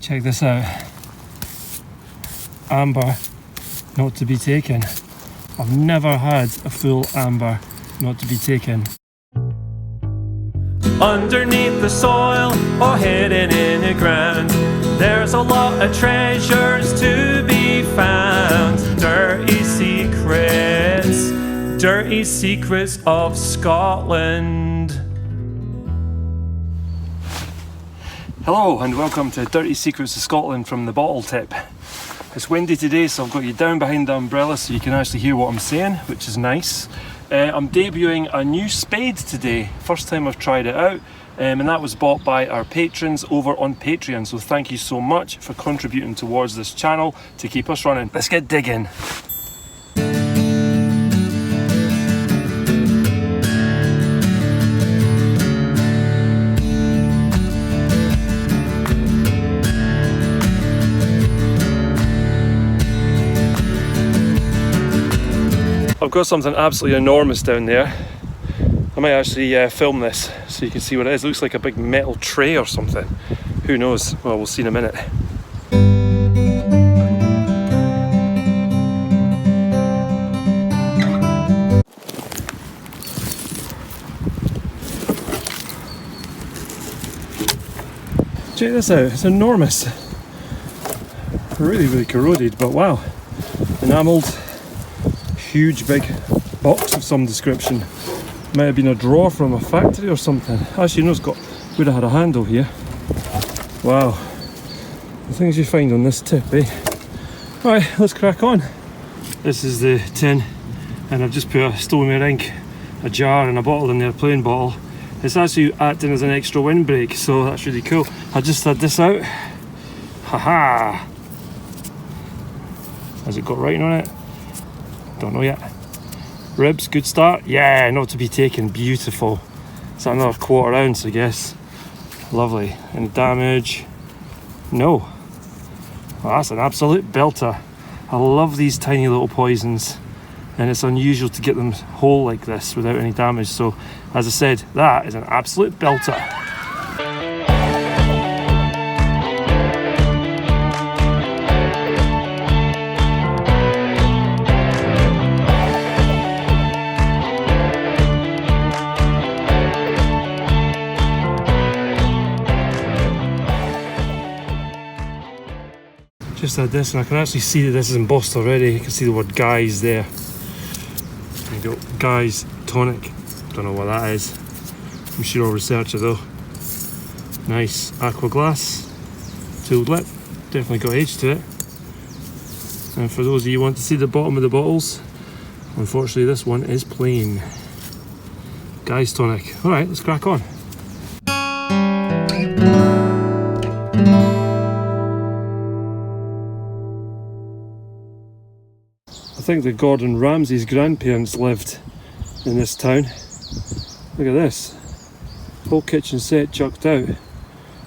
Check this out. Amber not to be taken. I've never had a full amber not to be taken. Underneath the soil or hidden in the ground, there's a lot of treasures to be found. Dirty secrets of Scotland. Hello and welcome to Dirty Secrets of Scotland from the bottle tip. It's windy today, so I've got you down behind the umbrella so you can actually hear what I'm saying, which is nice. I'm debuting a new spade today. First time I've tried it out, and that was bought by our patrons over on Patreon. So thank you so much for contributing towards this channel to keep us running. Let's get digging. I've got something absolutely enormous down there. I might actually film this so you can see what it is. It looks like a big metal tray or something. Who knows? Well, we'll see in a minute. Check this out, it's enormous. Really corroded, but wow. Enamelled. Huge big box of some description. Might have been a drawer from a factory or something. Actually, no, would have had a handle here. Wow, the things you find on this tip, eh? Alright, let's crack on. This is the tin, and I've just put a stoneware ink, a jar and a bottle in there, a plain bottle. It's actually acting as an extra windbreak, so that's really cool. I just had this out. Haha! Has it got writing on it? Don't know yet. Ribs, good start. Yeah, not to be taken. Beautiful. Is that another quarter ounce, I guess? Lovely. Any damage? No. Well, that's an absolute belter. I love these tiny little poisons, and it's unusual to get them whole like this without any damage. So, as I said, that is an absolute belter. Just had this, and I can actually see that this is embossed already. You can see the word Guys there. There you go, Guys Tonic. Don't know what that is. I'm sure I'll research it though. Nice aqua glass, tooled lip. Definitely got age to it. And for those of you who want to see the bottom of the bottles, unfortunately this one is plain. Guys Tonic. Alright, let's crack on. I think that Gordon Ramsay's grandparents lived in this town. Look at this. Whole kitchen set chucked out.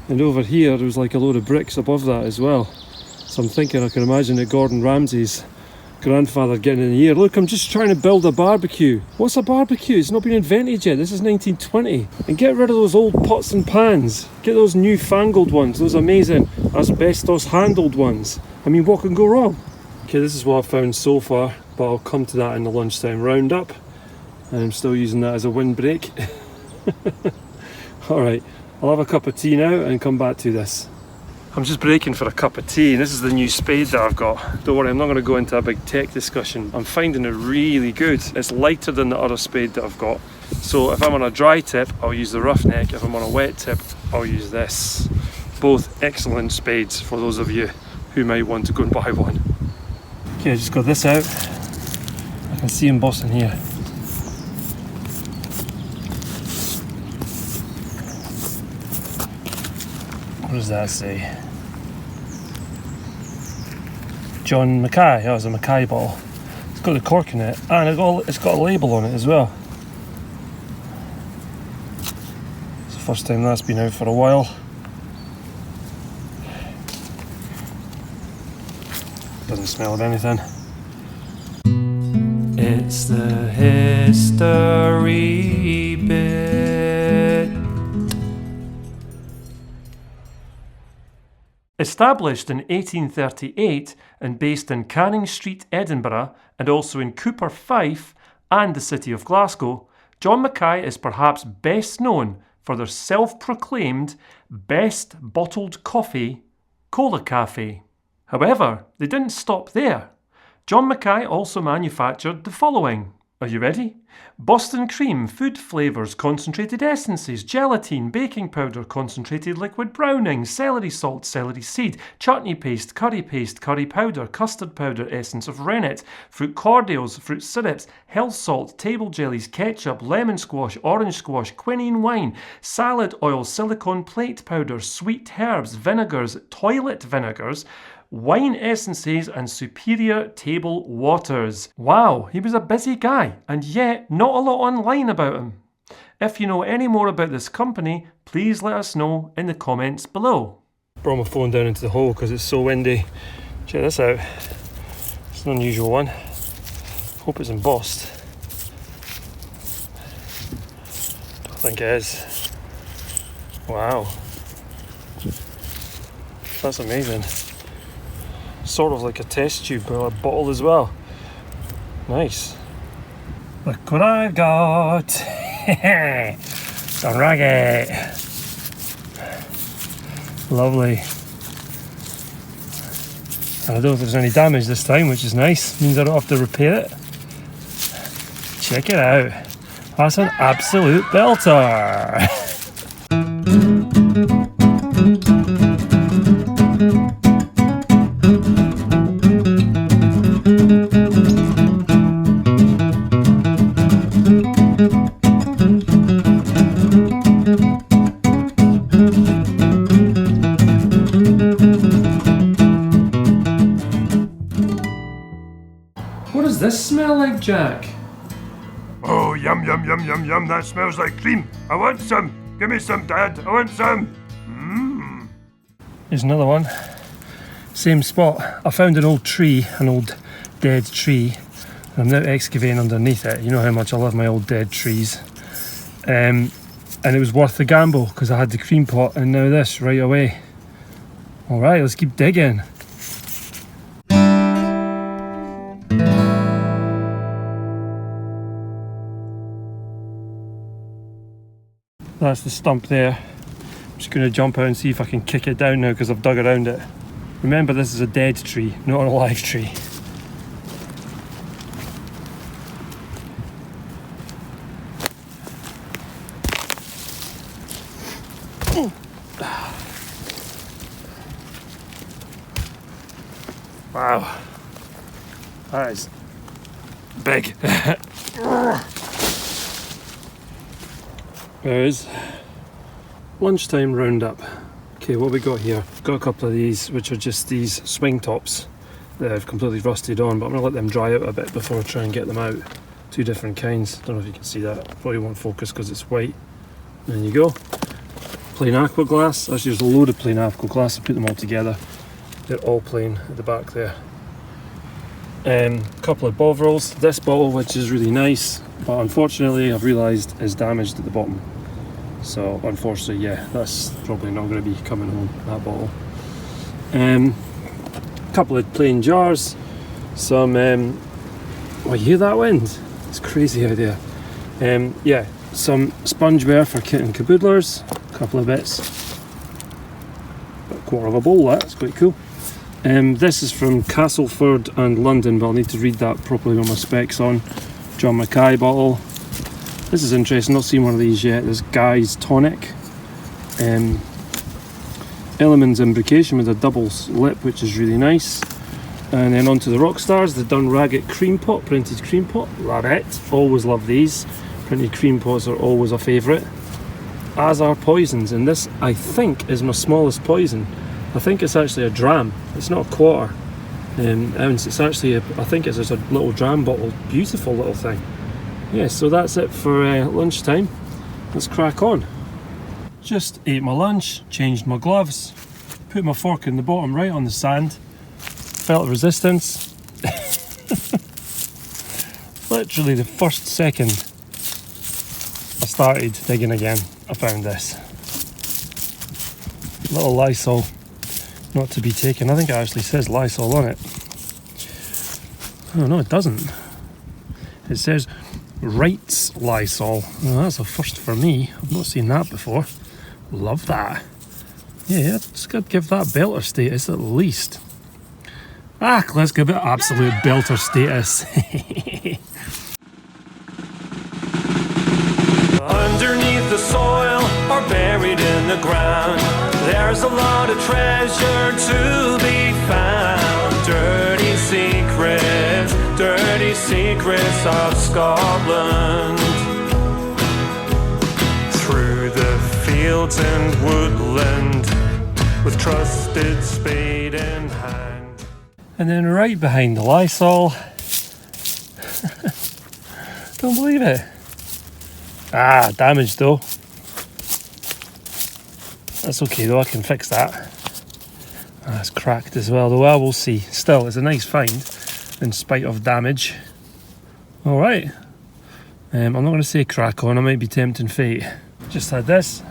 And over here there was like a load of bricks above that as well. So I'm thinking I can imagine that Gordon Ramsay's grandfather getting in here. Look, I'm just trying to build a barbecue. What's a barbecue? It's not been invented yet. This is 1920. And get rid of those old pots and pans. Get those newfangled ones, those amazing asbestos handled ones. I mean, what can go wrong? Okay, this is what I've found so far, but I'll come to that in the lunchtime roundup. And I'm still using that as a windbreak. Alright, I'll have a cup of tea now and come back to this. I'm just breaking for a cup of tea, and this is the new spade that I've got. Don't worry, I'm not going to go into a big tech discussion. I'm finding it really good. It's lighter than the other spade that I've got. So if I'm on a dry tip, I'll use the roughneck. If I'm on a wet tip, I'll use this. Both excellent spades for those of you who might want to go and buy one. Okay, I just got this out. I can see embossing here. What does that say? John Mackay. Oh, it's a Mackay bottle. It's got the cork in it, and it's got a label on it as well. It's the first time that's been out for a while. Doesn't smell of anything. It's the history bit. Established in 1838 and based in Canning Street, Edinburgh, and also in Cooper, Fife, and the city of Glasgow, John Mackay is perhaps best known for their self-proclaimed best bottled coffee, Cola Cafe. However, they didn't stop there. John Mackay also manufactured the following. Are you ready? Boston cream, food flavours, concentrated essences, gelatine, baking powder, concentrated liquid browning, celery salt, celery seed, chutney paste, curry powder, custard powder, essence of rennet, fruit cordials, fruit syrups, health salt, table jellies, ketchup, lemon squash, orange squash, quinine wine, salad oil, silicone plate powder, sweet herbs, vinegars, toilet vinegars, wine essences and superior table waters. Wow, he was a busy guy, and yet not a lot online about him. If you know any more about this company, please let us know in the comments below. Brought my phone down into the hole because it's so windy. Check this out. It's an unusual one. Hope it's embossed. Don't think it is. Wow. That's amazing. Sort of like a test tube or a bottle as well. Nice. Look what I've got. Some ragget. Lovely. And I don't think there's any damage this time, which is nice. Means I don't have to repair it. Check it out. That's an absolute belter. What does this smell like, Jack? Oh, yum, yum, yum, yum, yum, that smells like cream. I want some. Give me some, Dad. I want some. Here's another one. Same spot. I found an old tree, an old dead tree. I'm now excavating underneath it. You know how much I love my old dead trees. And it was worth the gamble because I had the cream pot and now this right away. Alright, let's keep digging. That's the stump there. I'm just going to jump out and see if I can kick it down now because I've dug around it. Remember, this is a dead tree, not a live tree. Wow, that is big. There is lunchtime roundup. Okay, what we got here? Got a couple of these, which are just these swing tops that I've completely rusted on, but I'm gonna let them dry out a bit before I try and get them out. Two different kinds. Don't know if you can see that. Probably won't focus because it's white. There you go. Plain aqua glass. Actually, there's a load of plain aqua glass. I put them all together. They're all plain at the back there. Couple of Bovrils. This bottle, which is really nice, but unfortunately I've realised is damaged at the bottom. So unfortunately, yeah, that's probably not going to be coming home, that bottle. Couple of plain jars. Some, oh, you hear that wind? It's crazy out there. Yeah, some spongeware for kit and caboodlers. A couple of bits. About a quarter of a bowl, that's quite cool. This is from Castleford and London, but I'll need to read that properly with my specs on. John Mackay bottle. This is interesting, not seen one of these yet. There's Guy's Tonic. Elements imbrication with a double lip, which is really nice. And then onto the Rockstars, the Dun Raggett cream pot, printed cream pot. Love it. Always love these. Printed cream pots are always a favourite. As are poisons, and this I think is my smallest poison. I think it's actually a dram. It's not a quarter ounce. It's actually, I think it's just a little dram bottle. Beautiful little thing. Yeah, so that's it for lunchtime. Let's crack on. Just ate my lunch, changed my gloves, put my fork in the bottom right on the sand, felt resistance. Literally the first second I started digging again, I found this. Little Lysol. not to be taken. I think it actually says Lysol on it. Oh no, it doesn't. It says Wright's Lysol. Well, that's a first for me. I've not seen that before. Love that. Yeah, it's got to give that belter status at least. Let's give it absolute belter status. Underneath the soil or buried in the ground, there's a lot of treasure to be found. Dirty secrets of Scotland. Through the fields and woodland, with trusted spade in hand. And then right behind the Lysol, don't believe it. Damaged though. That's okay though, I can fix that. It's cracked as well though. Well, we'll see. Still, it's a nice find in spite of damage. Alright. I'm not going to say crack on, I might be tempting fate. Just had this. I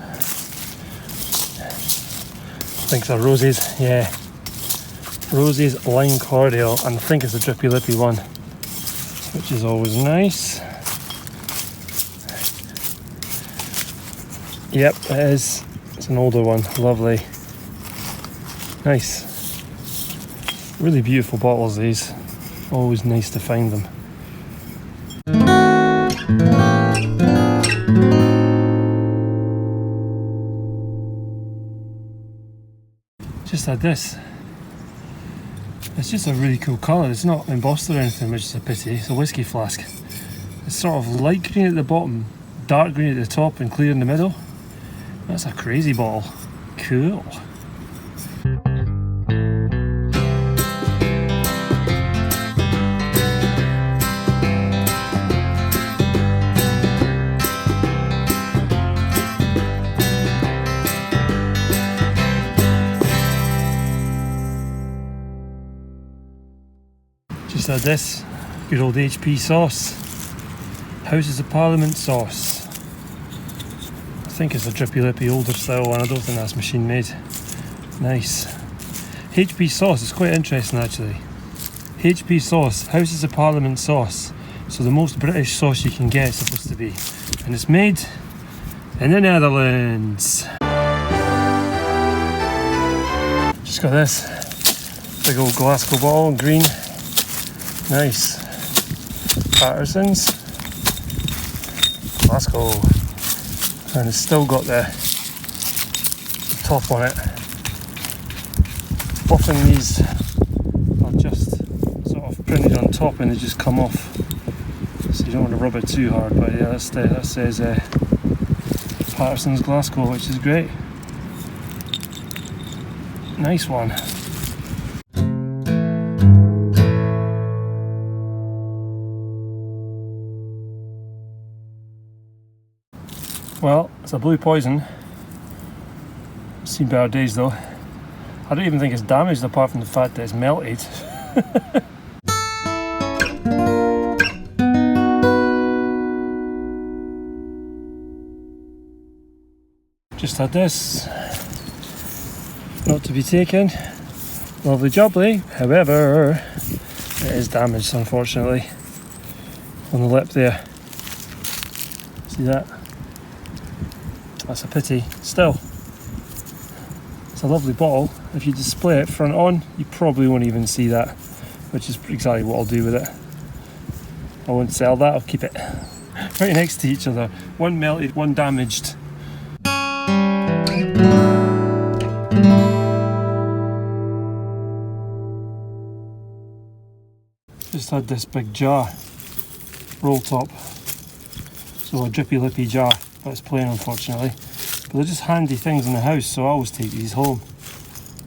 think it's a Rosie's, yeah. Rosie's Lime Cordial, and I think it's a drippy lippy one, which is always nice. Yep, it is. It's an older one. Lovely. Nice. Really beautiful bottles, these. Always nice to find them. Just had this. It's just a really cool colour. It's not embossed or anything, which is a pity. It's a whiskey flask. It's sort of light green at the bottom, dark green at the top, and clear in the middle. That's a crazy bottle. Cool. Just had this, good old HP sauce. Houses of Parliament sauce. I think it's a drippy lippy older style one, I don't think that's machine made. Nice. HP sauce is quite interesting actually. HP sauce, Houses of Parliament sauce. So the most British sauce you can get, it's supposed to be. And it's made in the Netherlands. Just got this big old Glasgow bottle, green. Nice. Patterson's. Glasgow. And it's still got the top on it. Often these are just sort of printed on top and they just come off. So you don't want to rub it too hard, but yeah, that says Patterson's Glasgow, which is great. Nice one. Well, it's a blue poison. I've seen better days though. I don't even think it's damaged apart from the fact that it's melted. Just had this. Not to be taken. Lovely jubbly. However, it is damaged unfortunately. On the lip there. See that? That's a pity. Still, it's a lovely bottle. If you display it front on, you probably won't even see that, which is exactly what I'll do with it. I won't sell that, I'll keep it right next to each other. One melted, one damaged. Just had this big jar, roll top, so a drippy lippy jar. But it's plain unfortunately. But they're just handy things in the house, so I always take these home.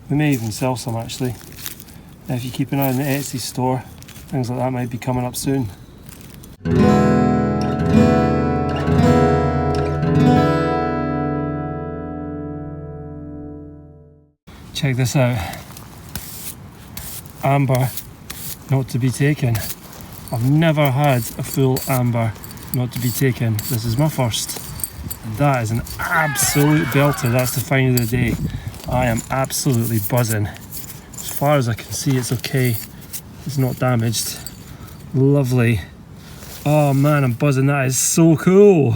We may even sell some actually. Now if you keep an eye on the Etsy store, things like that might be coming up soon. Check this out. Amber, not to be taken. I've never had a full amber not to be taken. This is my first. That is an absolute belter. That's the find of the day. I am absolutely buzzing. far as I can see, it's okay. It's not damaged. Lovely. Oh man, I'm buzzing. That is so cool.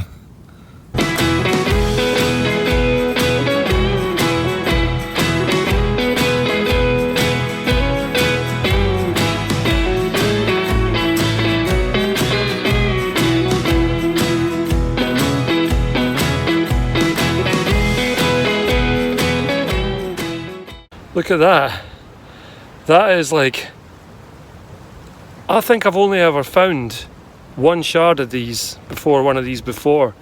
Look at that. That is like, I think I've only ever found one shard of these before, one of these before.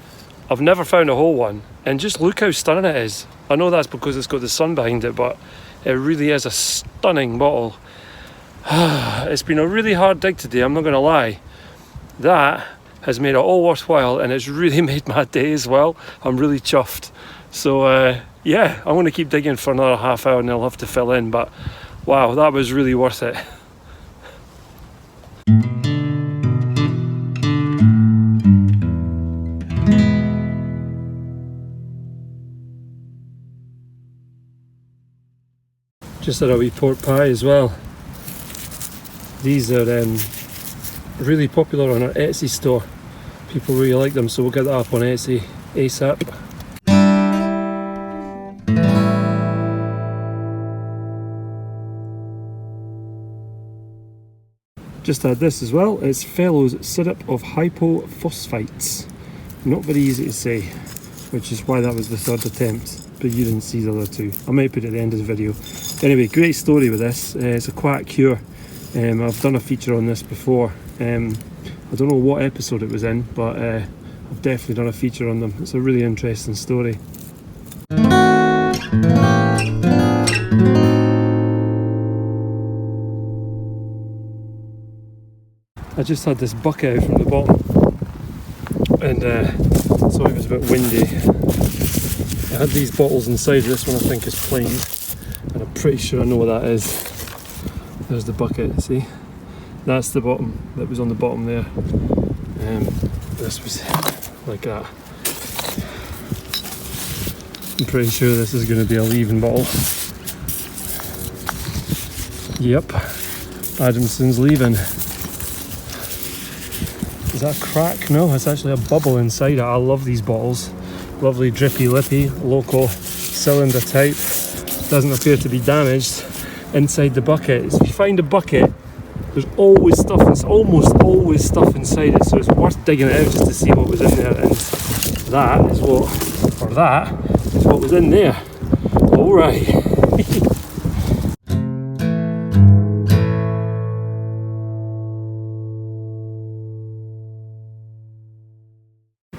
I've never found a whole one. And just look how stunning it is. I know that's because it's got the sun behind it, but it really is a stunning bottle. It's been a really hard dig today, I'm not going to lie. That has made it all worthwhile, and it's really made my day as well. I'm really chuffed. So yeah, I'm going to keep digging for another half hour and I'll have to fill in, but wow, that was really worth it. Just had a wee pork pie as well. These are really popular on our Etsy store. People really like them, so we'll get that up on Etsy ASAP. Just had this as well. It's Fellow's syrup of hypophosphites. Not very easy to say, which is why that was the third attempt, but you didn't see the other two. I might put it at the end of the video. Anyway, great story with this. It's a quiet cure. I've done a feature on this before. I don't know what episode it was in, but I've definitely done a feature on them. It's a really interesting story. I just had this bucket out from the bottom, and so it was a bit windy. I had these bottles inside. This one I think is plain, and I'm pretty sure I know what that is. There's the bucket, see? That's the bottom, that was on the bottom there. This was like that. I'm pretty sure this is going to be a leaving bottle. Yep, Adamson's leaving. Is that a crack? No, it's actually a bubble inside it. I love these bottles. Lovely drippy lippy, local cylinder type. Doesn't appear to be damaged inside the bucket. So if you find a bucket, there's always stuff, it's almost always stuff inside it, so it's worth digging it out just to see what was in there. And that is what was in there. Alright.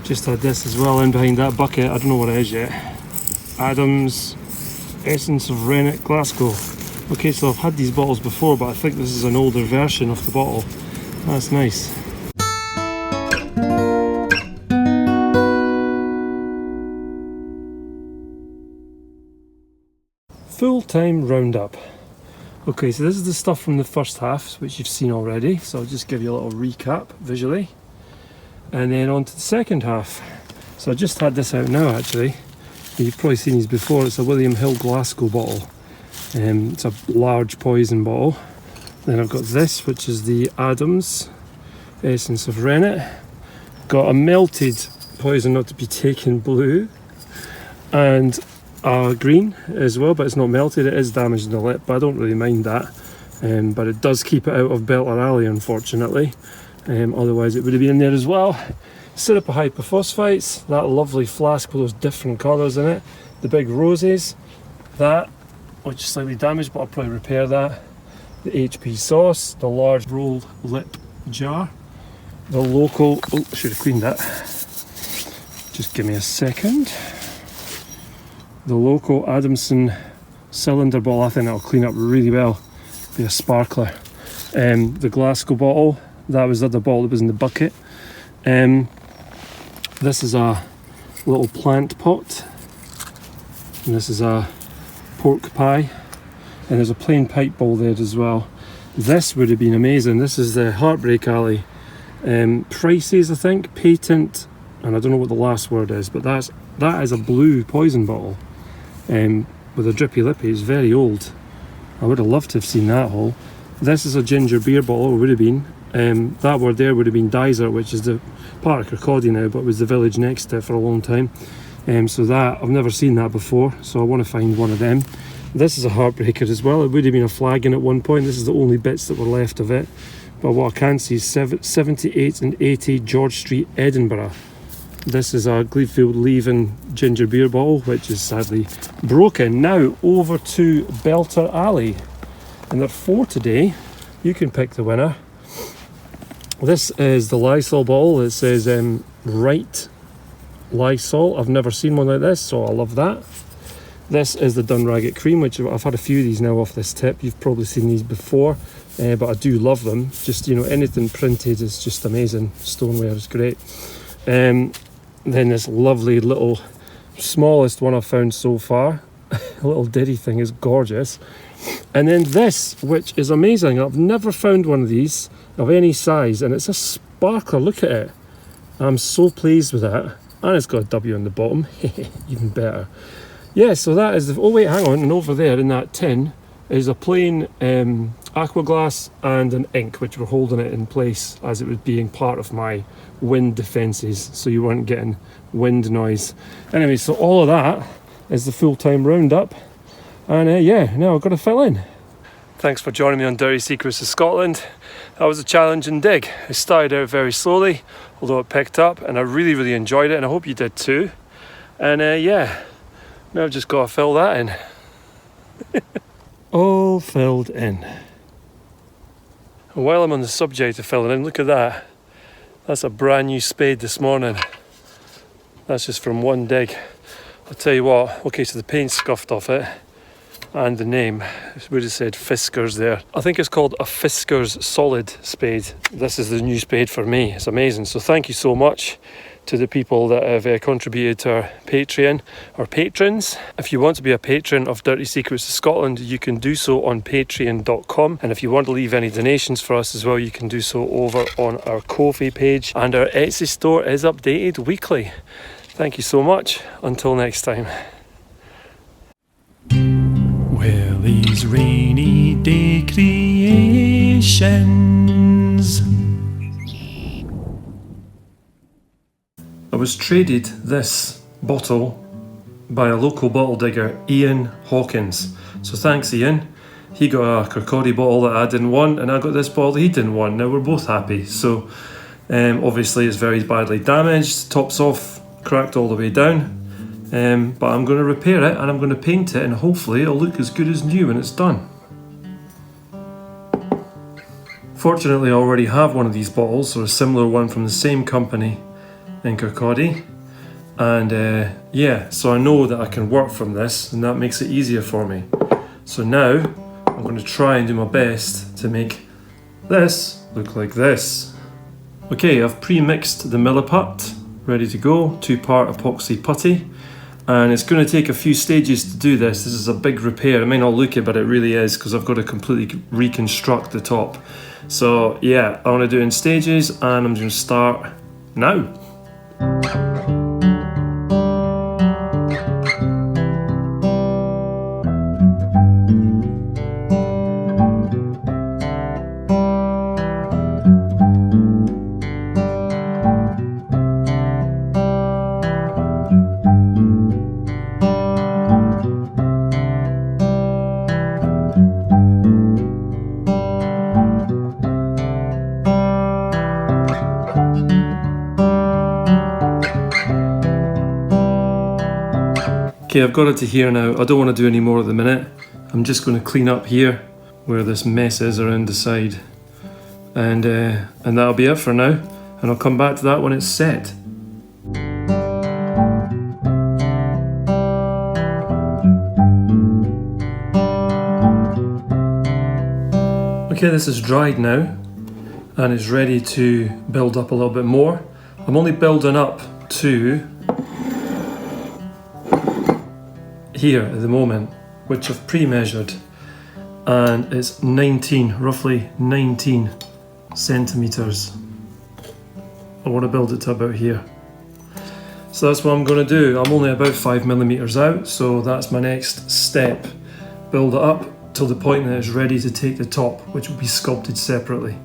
Just had this as well in behind that bucket. I don't know what it is yet. Adam's Essence of Rennet Glasgow. Okay, so I've had these bottles before, but I think this is an older version of the bottle. That's nice. Full-time roundup. Okay, so this is the stuff from the first half, which you've seen already. So I'll just give you a little recap visually. And then on to the second half. So I just had this out now actually. You've probably seen these before. It's a William Hill Glasgow bottle. It's a large poison bottle. Then I've got this, which is the Adams Essence of Rennet. Got a melted poison not to be taken blue. And a green as well, but it's not melted. It is damaged in the lip, but I don't really mind that. But it does keep it out of Belter Alley, unfortunately. Otherwise it would have been in there as well. Syrup of hypophosphites, that lovely flask with those different colours in it. The big roses, that, which is slightly damaged, but I'll probably repair that. The HP sauce, the large rolled lip jar. The local, oh, I should have cleaned that. Just give me a second. The local Adamson cylinder bottle, I think that'll clean up really well. Be a sparkler. The Glasgow bottle, that was the other bottle that was in the bucket. This is a little plant pot, and this is a pork pie, and there's a plain pipe bowl there as well. This would have been amazing. This is the Heartbreak Alley. Prices, I think, patent, and I don't know what the last word is, but that is a blue poison bottle with a drippy lippy. It's very old. I would have loved to have seen that haul. This is a ginger beer bottle, it would have been. That word there would have been Dyser, which is the part of Kirkcaldy now, but was the village next to it for a long time. So that, I've never seen that before, so I want to find one of them. This is a heartbreaker as well. It would have been a flagon at one point. This is the only bits that were left of it. But what I can see is 78 and 80 George Street, Edinburgh. This is a Gleefield Leaving ginger beer bottle, which is sadly broken. Now over to Belter Alley. And there are 4 today. You can pick the winner. This is the Lysol bottle. It says Right Lysol. I've never seen one like this, so I love that. This is the Dunragget Cream, which I've had a few of these now off this tip. You've probably seen these before, but I do love them. Just, you know, anything printed is just amazing. Stoneware is great. Then this lovely little, smallest one I've found so far. A little diddy thing is gorgeous. And then this, which is amazing. I've never found one of these of any size, and it's a sparkler. Look at it. I'm so pleased with that. And it's got a W on the bottom. Even better. Yeah, so that is the... Oh wait, hang on. And over there in that tin is a plain aqua glass and an ink, which were holding it in place as it was being part of my wind defences, so you weren't getting wind noise. Anyway, so all of that is the full-time roundup. And yeah, now I've got to fill in. Thanks for joining me on Dirty Secrets of Scotland. That was a challenging dig. It started out very slowly, although it picked up, and I really enjoyed it, and I hope you did too. And yeah, now I've just got to fill that in. All filled in. And while I'm on the subject of filling in, look at that. That's a brand new spade this morning. That's just from one dig. I'll tell you what, okay, so the paint's scuffed off it, and the name, it would have said Fiskars there. I think it's called a Fiskars Solid Spade. This is the new spade for me. It's amazing. So thank you so much to the people that have contributed to our Patreon, our patrons. If you want to be a patron of Dirty Secrets of Scotland, you can do so on patreon.com. And if you want to leave any donations for us as well, you can do so over on our Ko-fi page. And our Etsy store is updated weekly. Thank you so much. Until next time. Willie's rainy day creations. I was traded this bottle by a local bottle digger, Ian Hawkins. So thanks, Ian. He got a Kirkcaldy bottle that I didn't want, and I got this bottle that he didn't want. Now we're both happy. So obviously it's very badly damaged, tops off, cracked all the way down. But I'm going to repair it and I'm going to paint it, and hopefully it'll look as good as new when it's done. Fortunately, I already have one of these bottles, or a similar one from the same company in Kirkcaldy, and yeah, so I know that I can work from this, and that makes it easier for me. So now I'm going to try and do my best to make this look like this. Okay, I've pre-mixed the Milliput, ready to go, 2-part epoxy putty, and it's going to take a few stages to do this. This is a big repair. It may not look it, but it really is, because I've got to completely reconstruct the top. So yeah, I want to do it in stages, and I'm going to start now. Okay, I've got it to here now. I don't want to do any more at the minute. I'm just going to clean up here where this mess is around the side, and that'll be it for now, and I'll come back to that when it's set. Okay, this is dried now and is ready to build up a little bit more. I'm only building up to here at the moment, which I've pre-measured, and it's roughly 19 centimetres. I want to build it to about here. So that's what I'm going to do. I'm only about 5 millimetres out, so that's my next step. Build it up till the point that it's ready to take the top, which will be sculpted separately.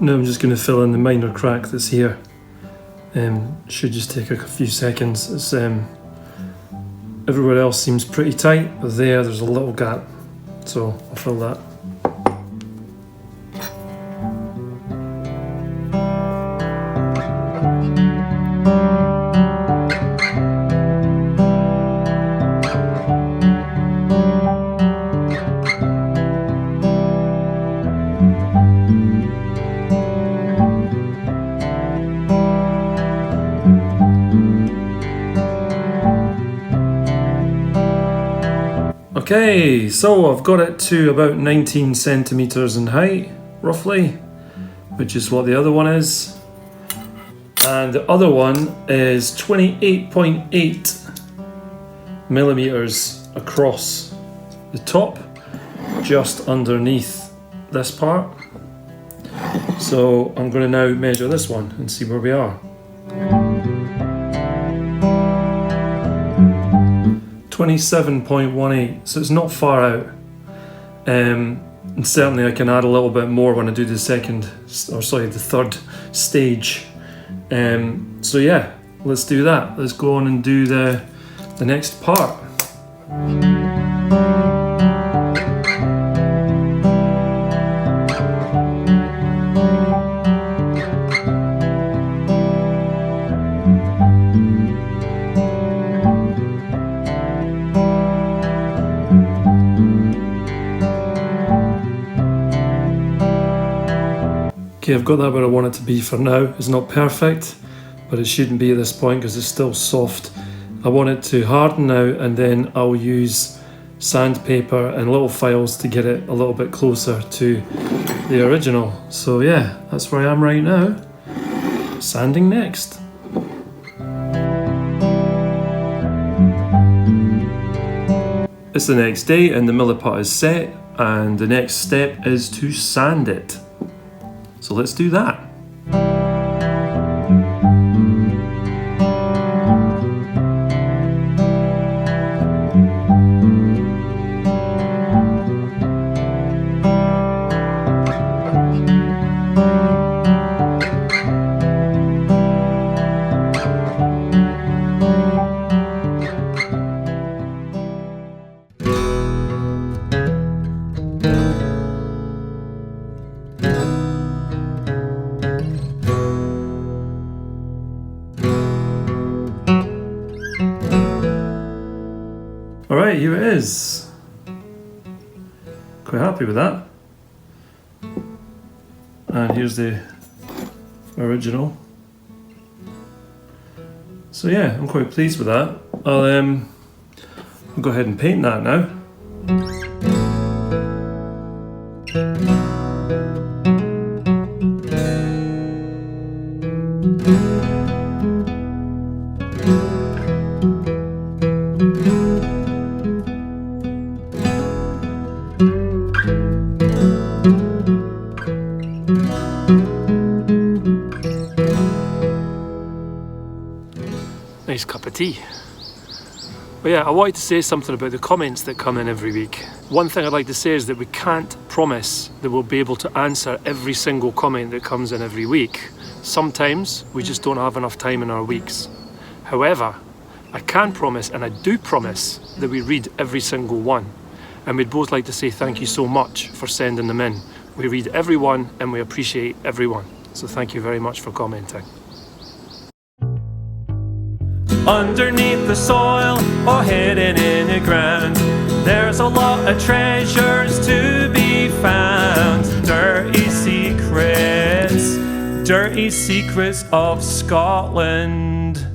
Now I'm just going to fill in the minor crack that's here. Should just take a few seconds. It's, everywhere else seems pretty tight, but there's a little gap, so I'll fill that. Okay, so I've got it to about 19 centimeters in height, roughly, which is what the other one is. And the other one is 28.8 millimeters across the top, just underneath this part. So I'm going to now measure this one and see where we are. 27.18, so it's not far out, and certainly I can add a little bit more when I do the third stage. So yeah, let's do that. Let's go on and do the next part. Okay, I've got that where I want it to be for now. It's not perfect, but it shouldn't be at this point because it's still soft. I want it to harden now, and then I'll use sandpaper and little files to get it a little bit closer to the original. So yeah, that's where I am right now. Sanding next. It's the next day and the milliput is set, and the next step is to sand it. So let's do that. Alright, here it is. Quite happy with that. And here's the original. So yeah, I'm quite pleased with that. I'll go ahead and paint that now. Nice cup of tea. But yeah, I wanted to say something about the comments that come in every week. One thing I'd like to say is that we can't promise that we'll be able to answer every single comment that comes in every week. Sometimes we just don't have enough time in our weeks. However, I can promise, and I do promise, that we read every single one. And we'd both like to say thank you so much for sending them in. We read every one and we appreciate everyone. So thank you very much for commenting. Underneath the soil or hidden in the ground, there's a lot of treasures to be found. Dirty secrets of Scotland.